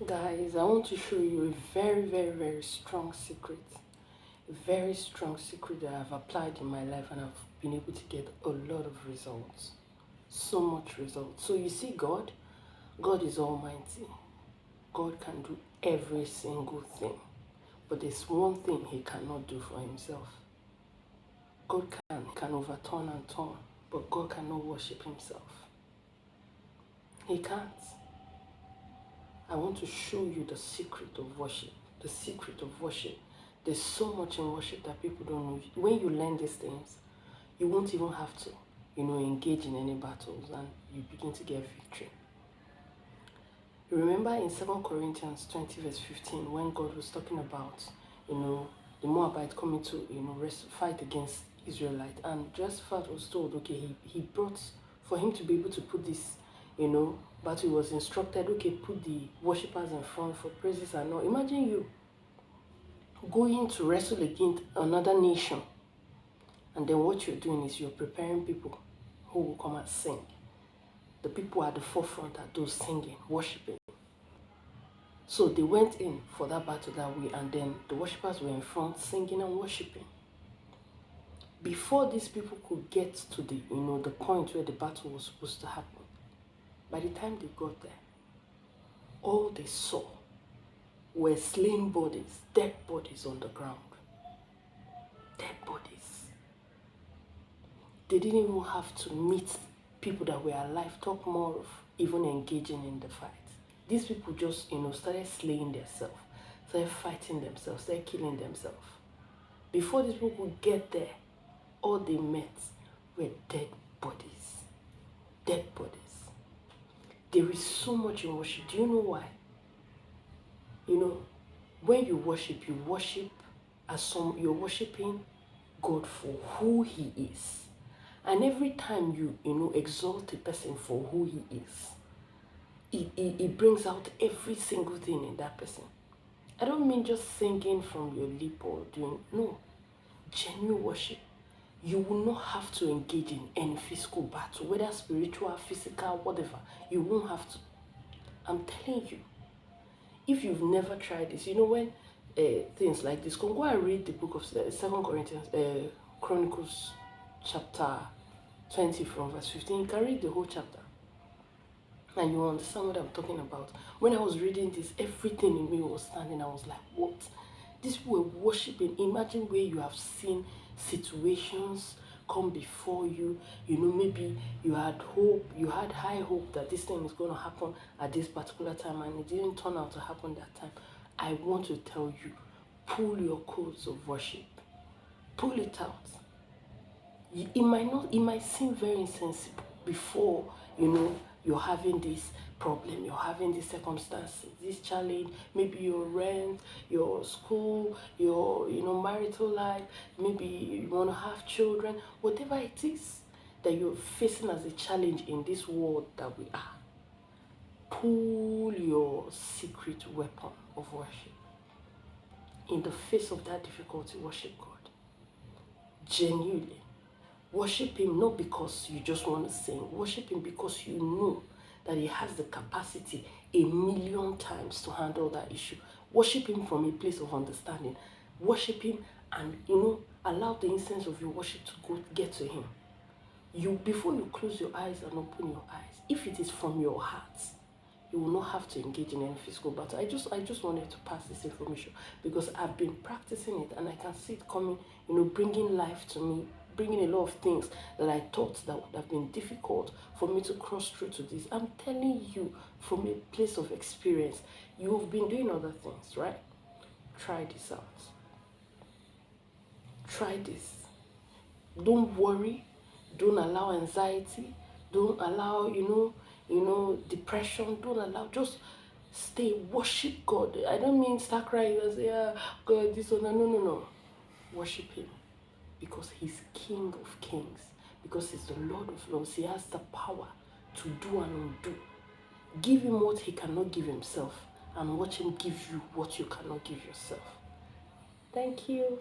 Guys, I want to show you a very, very, very strong secret. A very strong secret that I've applied in my life and I've been able to get a lot of results. So much results. So you see, God is almighty. God can do every single thing. But there's one thing he cannot do for himself. God can overturn and turn, but God cannot worship himself. He can't. I want to show you the secret of worship. The secret of worship. There's so much in worship that people don't know. When you learn these things, you won't even have to, engage in any battles, and you begin to get victory. You remember in 2 Corinthians 20 verse 15, when God was talking about, the Moabite coming to, fight against Israelite, and Jehoshaphat was told, okay, he brought, for him to be able to put this, but he was instructed, okay, put the worshippers in front for praises and all. Imagine you going to wrestle against another nation, and then what you're doing is you're preparing people who will come and sing. The people at the forefront are those singing, worshiping. So they went in for that battle that way, and then the worshippers were in front singing and worshiping. Before these people could get to the point where the battle was supposed to happen, by the time they got there, all they saw were slain bodies, dead bodies on the ground. Dead bodies. They didn't even have to meet people that were alive, talk more of even engaging in the fight. These people just, started slaying themselves, started fighting themselves, started killing themselves. Before these people could get there, all they met were dead bodies. Dead bodies. There is so much in worship. Do you know why? When you worship you're worshiping God for who he is. And every time you exalt a person for who he is, it brings out every single thing in that person. I don't mean just singing from your lip or no. Genuine worship. You will not have to engage in any physical battle, whether spiritual, physical, whatever. You won't have to. I'm telling you. If you've never tried this, when things like this, go and read the book of 2 Corinthians, Chronicles chapter 20 from verse 15. You can read the whole chapter and you understand what I'm talking about. When I was reading this, everything in me was standing. I was like, what? These people were worshiping. Imagine where you have seen situations come before you. Maybe you had hope, you had high hope that this thing is going to happen at this particular time, and it didn't turn out to happen that time. I want to tell you, pull your codes of worship. Pull it out. It might seem very insensible before, you're having this problem, you're having this circumstance, this challenge, maybe your rent, your school, your marital life, maybe you want to have children, whatever it is that you're facing as a challenge in this world that we are. Pull your secret weapon of worship. In the face of that difficulty, worship God. Genuinely. Worship him not because you just want to sing. Worship him because you know that he has the capacity 1,000,000 times to handle that issue. Worship him from a place of understanding. Worship him and, allow the incense of your worship to get to him. Before you close your eyes and open your eyes, if it is from your heart, you will not have to engage in any physical battle. I just wanted to pass this information because I've been practicing it and I can see it coming, bringing life to me, bringing a lot of things that I thought that would have been difficult for me to cross through to this. I'm telling you from a place of experience. You've been doing other things, right? Try this out. Try this. Don't worry. Don't allow anxiety. Don't allow, depression. Don't allow. Just stay. Worship God. I don't mean start crying and say, God, this one. No. Worship him. Because he's King of Kings. Because he's the Lord of Lords. He has the power to do and undo. Give him what he cannot give himself. And watch him give you what you cannot give yourself. Thank you.